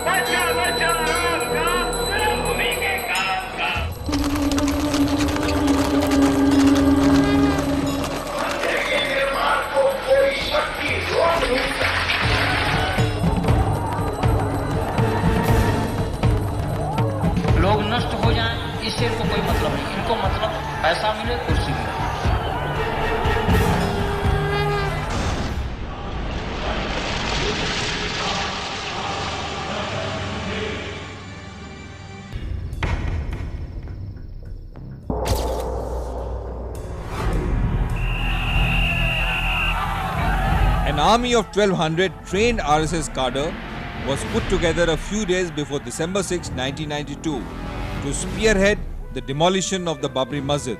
बचा बचा राम काम भूमि के काम का। मंदिर के निर्माण को कोई शक्ति रोक नहीं सकती। लोग नष्ट हो जाएं इससे इनको कोई मतलब नहीं, इनको मतलब पैसा मिले, कुर्सी मिले। An army of 1200 trained RSS cadre was put together a few days before December 6, 1992 to spearhead the demolition of the Babri Masjid.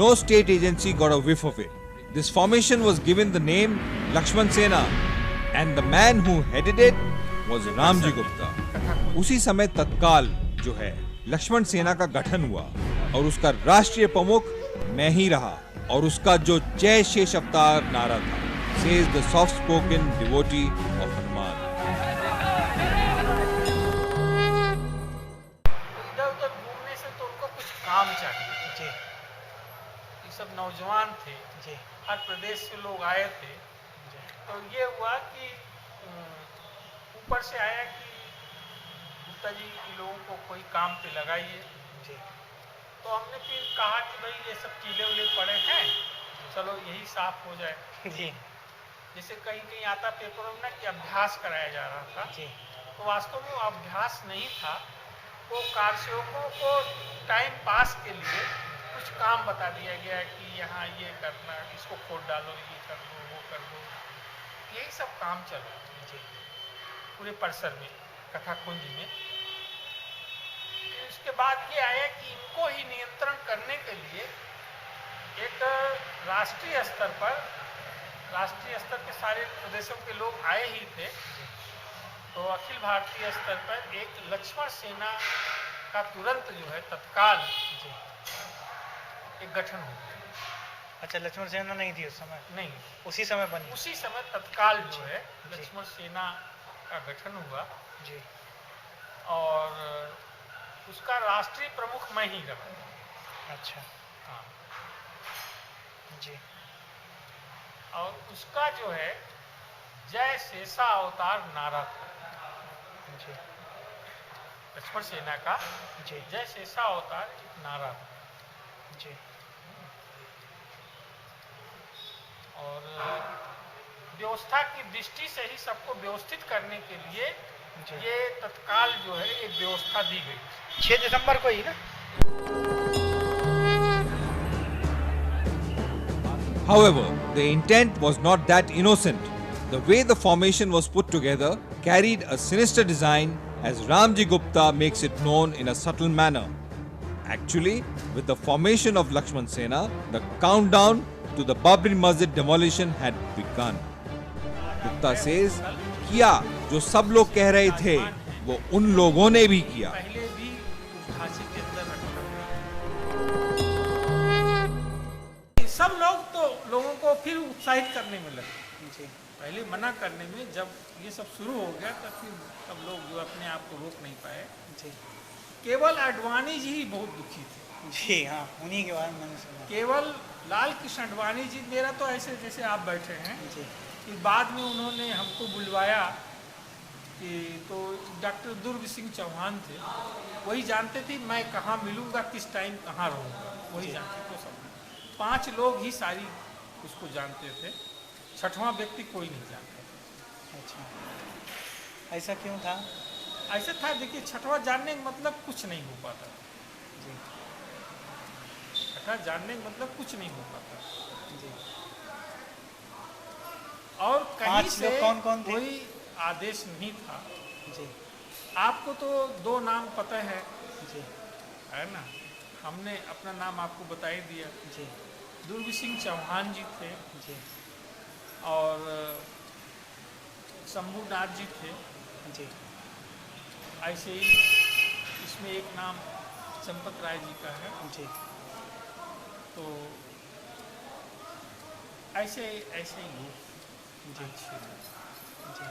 No state agency got a whiff of it. This formation was given the name Lakshman Sena and the man who headed it was Ramji Gupta. उसी समय तत्काल जो है लक्ष्मण सेना का गठन हुआ और उसका राष्ट्रीय प्रमुख मैं ही रहा और उसका जो जय शेष अवतार नारा था, says the soft-spoken devotee of Hanuman. इधर-उधर घूमने से तो उनको कुछ काम चाहिए जी। ये सब नौजवान थे जी, हर प्रदेश से लोग आए थे जी। तो ये हुआ कि ऊपर से आया कि गुप्ता जी इन लोगों को कोई काम पे लगाइए जी। तो हमने फिर कहा कि भाई ये सब कीले उले पड़े हैं, चलो यही साफ हो जाए जी। जैसे कहीं कहीं आता पेपरों में ना कि अभ्यास कराया जा रहा था जी, तो वास्तव में वो अभ्यास नहीं था, वो कार्यसेवकों को टाइम पास के लिए कुछ काम बता दिया गया कि यहाँ ये करना, इसको खोद डालो, ये कर दो, वो कर दो, यही सब काम चल रहा था जी पूरे परिसर में, कथा कुंज में। उसके बाद ये आया कि इनको ही नियंत्रण करने के लिए एक राष्ट्रीय स्तर के सारे प्रदेशों के लोग आए ही थे, तो अखिल भारतीय स्तर पर एक लक्ष्मण सेना का तुरंत जो है तत्काल एक गठन हो गया। अच्छा, लक्ष्मण सेना नहीं थी उस समय? नहीं, उसी समय बनी? उसी समय तत्काल जो है लक्ष्मण सेना का गठन हुआ जी, और उसका राष्ट्रीय प्रमुख मैं ही रहा। अच्छा हाँ जी। और उसका जो है जय शेषा अवतार नारा था जी, लक्ष्मण सेना का जी, जय शेषा अवतार एक नारा था जी। और व्यवस्था की दृष्टि से ही सबको व्यवस्थित करने के लिए ये तत्काल जो है एक व्यवस्था दी गई 6 दिसंबर को ही ना। However, the intent was not that innocent. The way the formation was put together carried a sinister design, as Ramji Gupta makes it known in a subtle manner. Actually, with the formation of Lakshman Sena, the countdown to the Babri Masjid demolition had begun. Gupta says, किया जो सब लोग कह रहे थे वो उन लोगों ने भी किया। पहले भी उस ढांचे के अंदर रखा। सब लोग तो लोगों को फिर उत्साहित करने में लगे जी, पहले मना करने में, जब ये सब शुरू हो गया तब फिर सब लोग जो अपने आप को रोक नहीं पाए जी, केवल अडवाणी जी ही बहुत दुखी थे जी। हाँ, उन्हीं के बारे में मैंने सुना। केवल लाल कृष्ण अडवाणी जी, मेरा तो ऐसे जैसे आप बैठे हैं जी, कि बाद में उन्होंने हमको बुलवाया कि तो डॉक्टर दुर्ग सिंह चौहान थे, वही जानते थे मैं कहाँ मिलूँगा, किस टाइम कहाँ रहूँगा, वही जानते थे। सब 5 लोग ही सारी उसको जानते थे, 6वां व्यक्ति कोई नहीं जानता। अच्छा, ऐसा क्यों था? ऐसा था, देखिए 6वां जानने का मतलब कुछ नहीं हो पाता जी, 6वां जानने का मतलब कुछ नहीं हो पाता जी। और कहीं 5 से लोग कौन-कौन थे? कोई आदेश नहीं था जी, आपको तो 2 नाम पता है जी, ना, हमने अपना नाम आपको बता ही दिया। जी, दुर्ग सिंह चौहान जी थे जी, और शंभूनाथ जी थे। जी, ऐसे ही इसमें एक नाम चंपत राय जी का है। जी, तो ऐसे ऐसे ही लोग जी, अच्छे जी।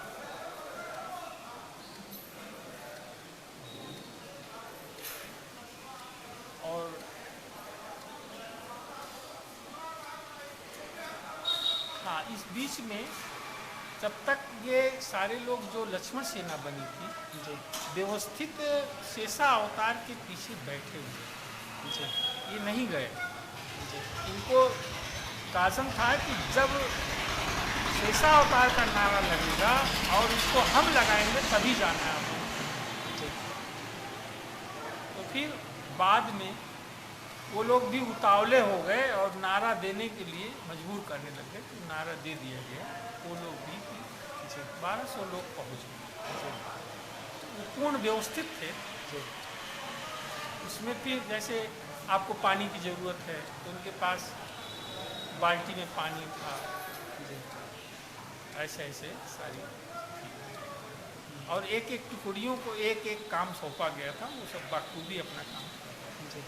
इस बीच में जब तक ये सारे लोग जो लक्ष्मण सेना बनी थी जी व्यवस्थित शेषा अवतार के पीछे बैठे हुए, जी ये नहीं गए। जी इनको काजम था कि जब शेषा अवतार का नारा लगेगा और इसको हम लगाएंगे तभी जाना है हमें। जी तो फिर बाद में वो लोग भी उतावले हो गए और नारा देने के लिए मजबूर करने लगे, तो नारा दे दिया गया। वो लोग भी 1200 लोग पहुँच गए, वो पूर्ण व्यवस्थित थे। जी उसमें फिर जैसे आपको पानी की ज़रूरत है तो उनके पास बाल्टी में पानी था, जी ऐसे ऐसे सारी थी। और एक एक टुकड़ियों को एक एक काम सौंपा गया था, वो सब बखूबी अपना काम। जी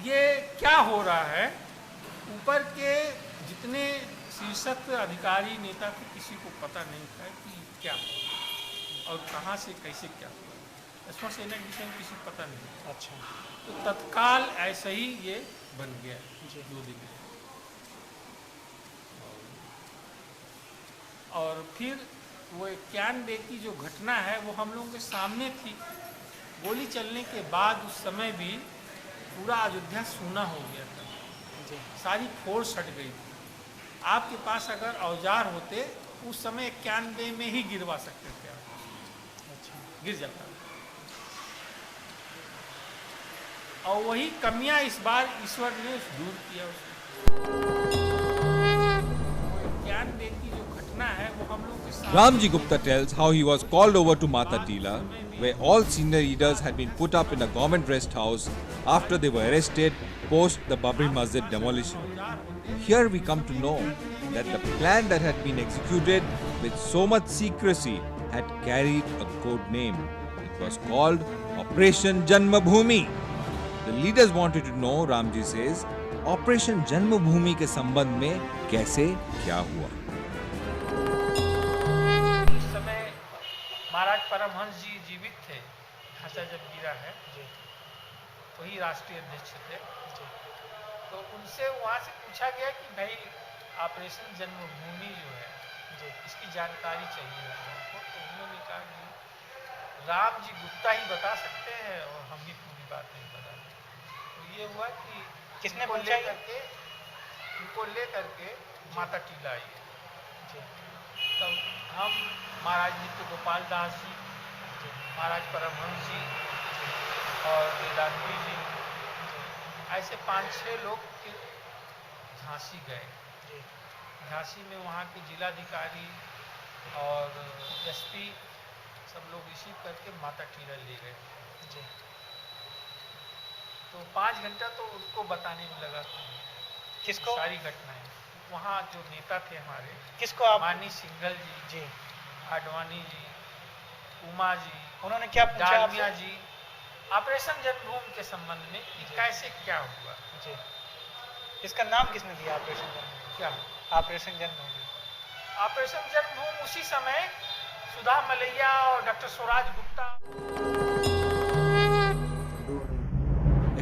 ये क्या हो रहा है, ऊपर के जितने शीर्षक अधिकारी नेता थे किसी को पता नहीं था कि क्या हुआ और कहाँ से कैसे क्या हुआ। लक्ष्मण सेना के विषय में किसी को पता नहीं था। अच्छा तो तत्काल ऐसे ही ये बन गया जी 2 दिन में। और फिर वो 91 की जो घटना है वो हम लोगों के सामने थी। गोली चलने के बाद उस समय भी पूरा अयोध्या सूना हो गया था, जी सारी फोर्स हट गई थी। आपके पास अगर औजार होते उस समय 91 में ही गिरवा सकते थे आप, अच्छा गिर जाता। और वही कमियां इस बार ईश्वर ने दूर किया उसको। 91 की जो घटना है वो हम लोग के साथ। Ramji Gupta tells how he was called over to Mata Tila, where all senior leaders had been put up in a government rest house after they were arrested post the Babri Masjid demolition. Here we come to know that the plan that had been executed with so much secrecy had carried a code name. It was called Operation Janmabhoomi. The leaders wanted to know, Ramji says, Operation Janmabhoomi के संबंध में कैसे क्या हुआ। उस समय महाराज परमहंस जी जीवित थे, ढांचा जब गिरा है, वही राष्ट्रीय अध्यक्ष थे। तो उनसे वहाँ से पूछा गया कि भाई ऑपरेशन जन्मभूमि जो है इसकी जानकारी चाहिए हमको। तो उन्होंने कहा कि राम जी गुप्ता ही बता सकते हैं और हम भी पूरी बात नहीं बता सकते। तो ये हुआ कि किसने पूछा उनको ले करके माता टीला आई है। तब हम महाराज नित्य गोपाल दास जी, महाराज परमहंस जी और वेदांती जी, ऐसे 5-6 लोग फिर झांसी गए। झांसी में वहाँ के जिलाधिकारी और एसपी सब लोग रिसीव करके माता टीला ले गए। तो 5 घंटा तो उनको बताने में लगा, किसको सारी घटनाएं। वहाँ जो नेता थे हमारे, किसको आप मानी सिंघल जी, आडवाणी जी, उमा जी, उन्होंने क्या पूछा डालमिया आपसे? जी, ऑपरेशन जन्मभूमि के संबंध में कि कैसे क्या हुआ। जी इसका नाम किसने दिया ऑपरेशन जन्मभूमि? क्या ऑपरेशन जन्मभूमि ऑपरेशन जन्मभूमि उसी समय सुधा मलैया और doctor Swaraj Gupta.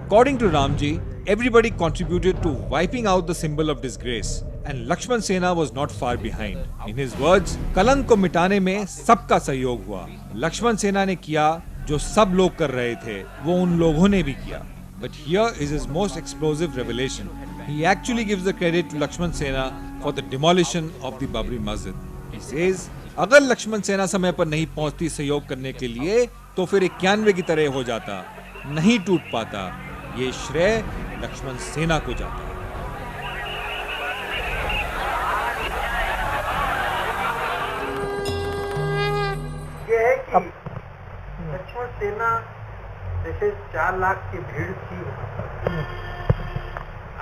According to Ramji, everybody contributed to wiping out the symbol of disgrace, and Lakshman Sena was not far behind. In his words, कलंक को मिटाने में सबका सहयोग हुआ। लक्ष्मण सेना ने किया जो सब लोग कर रहे थे, वो उन लोगों ने भी किया। But here is his most explosive revelation. He actually gives the credit to Lakshman Sena for the demolition of the Babri Masjid. He says, अगर लक्ष्मण सेना समय पर नहीं पहुंचती सहयोग करने के लिए, तो फिर 91 की तरह हो जाता, नहीं टूट पाता। ये श्रेय लक्ष्मण सेना को जाता है। ये है कि लक्ष्मण सेना जैसे 4 लाख की भीड़ थी वहाँ पर,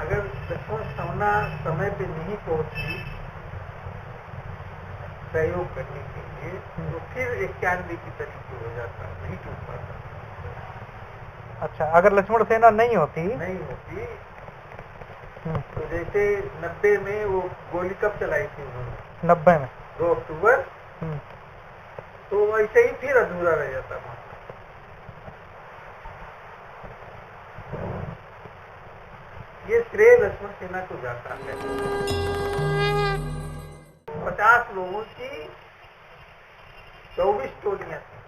अगर लक्ष्मण सेना समय पे नहीं पहुंची सहयोग करने के लिए, तो फिर 91 की तरीके हो जाता, नहीं टूट पाता। अच्छा, अगर लक्ष्मण सेना नहीं होती तो जैसे 90 में वो गोली कब चलाई थी उन्होंने? 90 में 2 अक्टूबर। तो ऐसे ही फिर अधूरा रह जाता वहाँ। ये श्रेय लक्ष्मण सेना को जाता है। 50 लोगों की 24 टोलियां थी।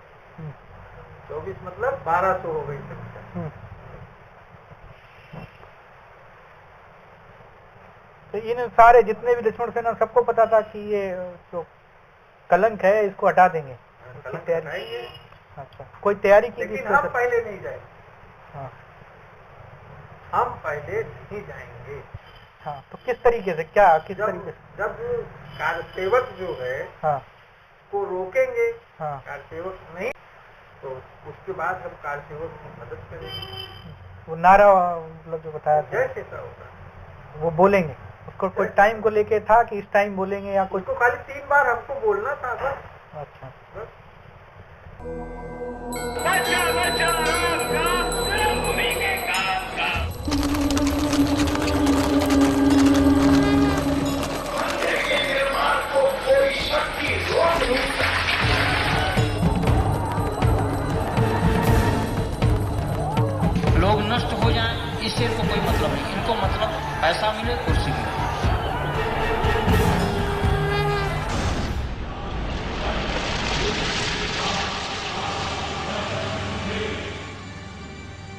24 मतलब 1200 हो गई संख्या। तो इन सारे जितने भी लक्ष्मण सेना सबको पता था कि ये जो कलंक है इसको हटा देंगे, उसकी तैयारी। हटाएंगे, अच्छा, कोई तैयारी की लेकिन थी? हम पहले नहीं जाएंगे। हाँ हम पहले नहीं जाएंगे। हाँ, तो किस तरीके से, क्या किस तरीके से? जब कारसेवक जो है हाँ को रोकेंगे, हाँ, कारसेवक नहीं, तो उसके बाद हम कारसेवक की मदद करेंगे। वो नारा मतलब जो बताया था जैसे ऐसा होगा वो बोलेंगे, उसको कोई टाइम को लेके था कि इस टाइम बोलेंगे या कुछ? उसको खाली 3 बार हमको बोलना था बस। अच्छा, बस। लोग नष्ट हो जाएं इससे इनको कोई मतलब नहीं, इनको मतलब पैसा मिले, कुर्सी मिले।